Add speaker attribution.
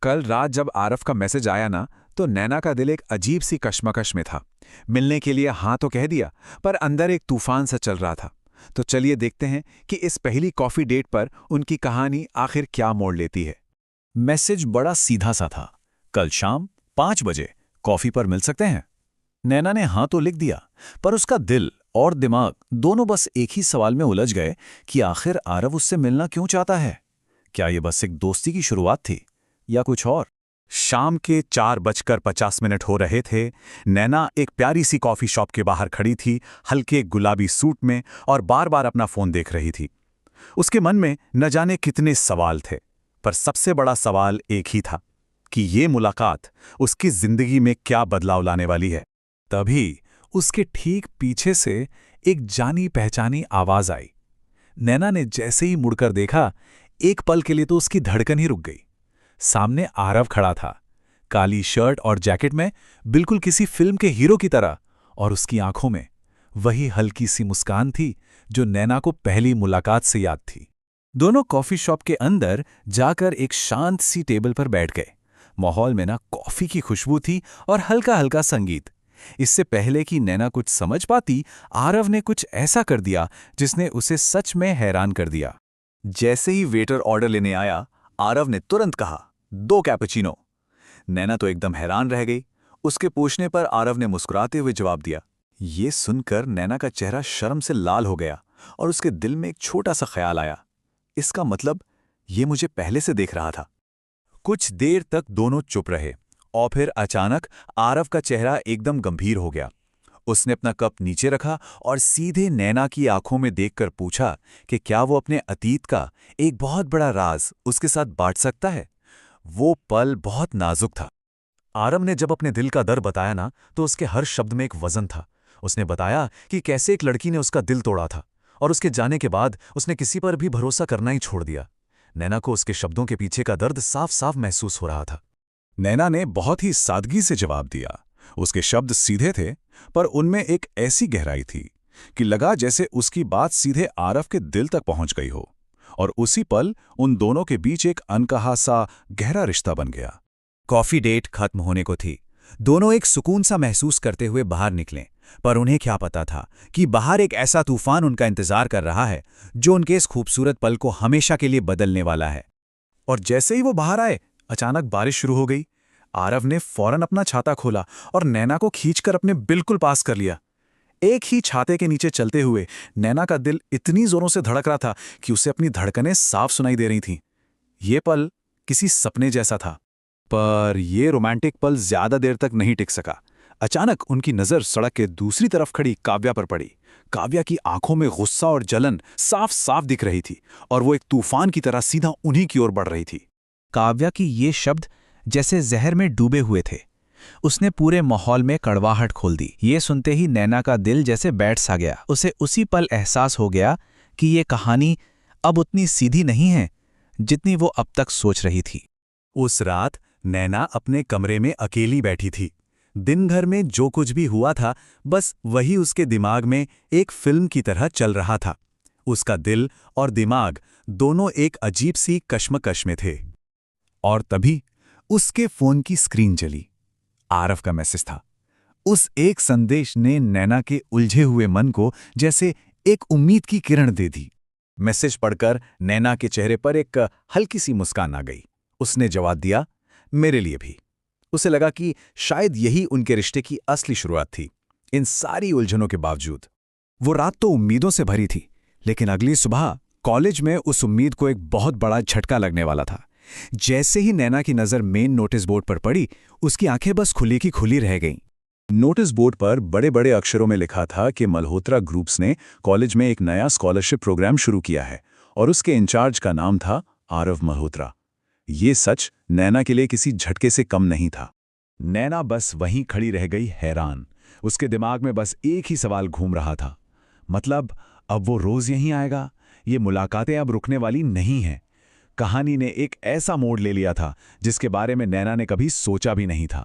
Speaker 1: कल रात जब आरफ का मैसेज आया ना, तो नैना का दिल एक अजीब सी कश्मकश में था। मिलने के लिए हाँ तो कह दिया, पर अंदर एक तूफान सा चल रहा था। तो चलिए देखते हैं कि इस पहली कॉफी डेट पर उनकी कहानी आखिर क्या मोड़ लेती है।
Speaker 2: मैसेज बड़ा सीधा सा था। कल शाम 5 बजे कॉफी पर मिल सकते हैं। नैना ने हाँ तो लिख दिया, पर उसका दिल और दिमाग दोनों बस एक ही सवाल में उलझ गए कि आखिर आरव उससे मिलना क्यों चाहता है। क्या ये बस एक दोस्ती की शुरुआत थी या कुछ और?
Speaker 3: शाम के 4:50 हो रहे थे। नैना एक प्यारी सी कॉफी शॉप के बाहर खड़ी थी, हल्के गुलाबी सूट में, और बार बार अपना फोन देख रही थी। उसके मन में न जाने कितने सवाल थे, पर सबसे बड़ा सवाल एक ही था कि ये मुलाकात उसकी जिंदगी में क्या बदलाव लाने वाली है।
Speaker 2: तभी उसके ठीक पीछे से एक जानी पहचानी आवाज आई। नैना ने जैसे ही मुड़कर देखा, एक पल के लिए तो उसकी धड़कन ही रुक गई। सामने आरव खड़ा था, काली शर्ट और जैकेट में, बिल्कुल किसी फिल्म के हीरो की तरह, और उसकी आंखों में वही हल्की सी मुस्कान थी जो नैना को पहली मुलाकात से याद थी। दोनों कॉफी शॉप के अंदर जाकर एक शांत सी टेबल पर बैठ गए। माहौल में ना कॉफी की खुशबू थी और हल्का हल्का संगीत। इससे पहले कि नैना कुछ समझ पाती, आरव ने कुछ ऐसा कर दिया जिसने उसे सच में हैरान कर दिया।
Speaker 3: जैसे ही वेटर ऑर्डर लेने आया, आरव ने तुरंत कहा, 2 कैपुचिनो। नैना तो एकदम हैरान रह गई। उसके पूछने पर आरव ने मुस्कुराते हुए जवाब दिया। ये सुनकर नैना का चेहरा शर्म से लाल हो गया और उसके दिल में एक छोटा सा ख्याल आया। इसका मतलब ये मुझे पहले से देख रहा था। कुछ देर तक दोनों चुप रहे और फिर अचानक आरव का चेहरा एकदम गंभीर हो गया। उसने अपना कप नीचे रखा और सीधे नैना की आंखों में देखकर पूछा कि क्या वो अपने अतीत का एक बहुत बड़ा राज उसके साथ बांट सकता है। वो पल बहुत नाजुक था। आरव ने जब अपने दिल का दर्द बताया ना, तो उसके हर शब्द में एक वजन था। उसने बताया कि कैसे एक लड़की ने उसका दिल तोड़ा था और उसके जाने के बाद उसने किसी पर भी भरोसा करना ही छोड़ दिया। नैना को उसके शब्दों के पीछे का दर्द साफ साफ महसूस हो रहा था।
Speaker 2: नैना ने बहुत ही सादगी से जवाब दिया। उसके शब्द सीधे थे, पर उनमें एक ऐसी गहराई थी कि लगा जैसे उसकी बात सीधे आरव के दिल तक पहुंच गई हो। और उसी पल उन दोनों के बीच एक अनकहा सा गहरा रिश्ता बन गया।
Speaker 3: कॉफी डेट खत्म होने को थी। दोनों एक सुकून सा महसूस करते हुए बाहर निकले, पर उन्हें क्या पता था कि बाहर एक ऐसा तूफान उनका इंतजार कर रहा है जो उनके इस खूबसूरत पल को हमेशा के लिए बदलने वाला है। और जैसे ही वो बाहर आए, अचानक बारिश शुरू हो गई। आरव ने फौरन अपना छाता खोला और नैना को खींचकर अपने बिल्कुल पास कर लिया। एक ही छाते के नीचे चलते हुए नैना का दिल इतनी जोरों से धड़क रहा था कि उसे अपनी धड़कनें साफ सुनाई दे रही थीं। ये पल किसी सपने जैसा था। पर यह रोमांटिक पल ज्यादा देर तक नहीं टिक सका। अचानक उनकी नजर सड़क के दूसरी तरफ खड़ी काव्या पर पड़ी। काव्या की आंखों में गुस्सा और जलन साफ साफ दिख रही थी और वो एक तूफान की तरह सीधा उन्हीं की ओर बढ़ रही थी।
Speaker 4: काव्या की ये शब्द जैसे जहर में डूबे हुए थे। उसने पूरे माहौल में कड़वाहट खोल दी। ये सुनते ही नैना का दिल जैसे बैठ सा गया। उसे उसी पल एहसास हो गया कि ये कहानी अब उतनी सीधी नहीं है जितनी वो अब तक सोच रही थी।
Speaker 3: उस रात नैना अपने कमरे में अकेली बैठी थी। दिन भर में जो कुछ भी हुआ था, बस वही उसके दिमाग में एक फिल्म की तरह चल रहा था। उसका दिल और दिमाग दोनों एक अजीब सी कश्मकश में थे। और तभी उसके फोन की स्क्रीन जली। आरव का मैसेज था। उस एक संदेश ने नैना के उलझे हुए मन को जैसे एक उम्मीद की किरण दे दी। मैसेज पढ़कर नैना के चेहरे पर एक हल्की सी मुस्कान आ गई। उसने जवाब दिया, मेरे लिए भी। उसे लगा कि शायद यही उनके रिश्ते की असली शुरुआत थी। इन सारी उलझनों के बावजूद वो रात तो उम्मीदों से भरी थी, लेकिन अगली सुबह कॉलेज में उस उम्मीद को एक बहुत बड़ा झटका लगने वाला था। जैसे ही नैना की नजर मेन नोटिस बोर्ड पर पड़ी, उसकी आंखें बस खुली की खुली रह गईं। नोटिस बोर्ड पर बड़े बड़े अक्षरों में लिखा था कि मल्होत्रा ग्रुप्स ने कॉलेज में एक नया स्कॉलरशिप प्रोग्राम शुरू किया है और उसके इंचार्ज का नाम था आरव मल्होत्रा। ये सच नैना के लिए किसी झटके से कम नहीं था। नैना बस वहीं खड़ी रह गई, हैरान। उसके दिमाग में बस एक ही सवाल घूम रहा था, मतलब अब वो रोज यहीं आएगा? ये मुलाकातें अब रुकने वाली नहीं हैं। कहानी ने एक ऐसा मोड़ ले लिया था जिसके बारे में नैना ने कभी सोचा भी नहीं था।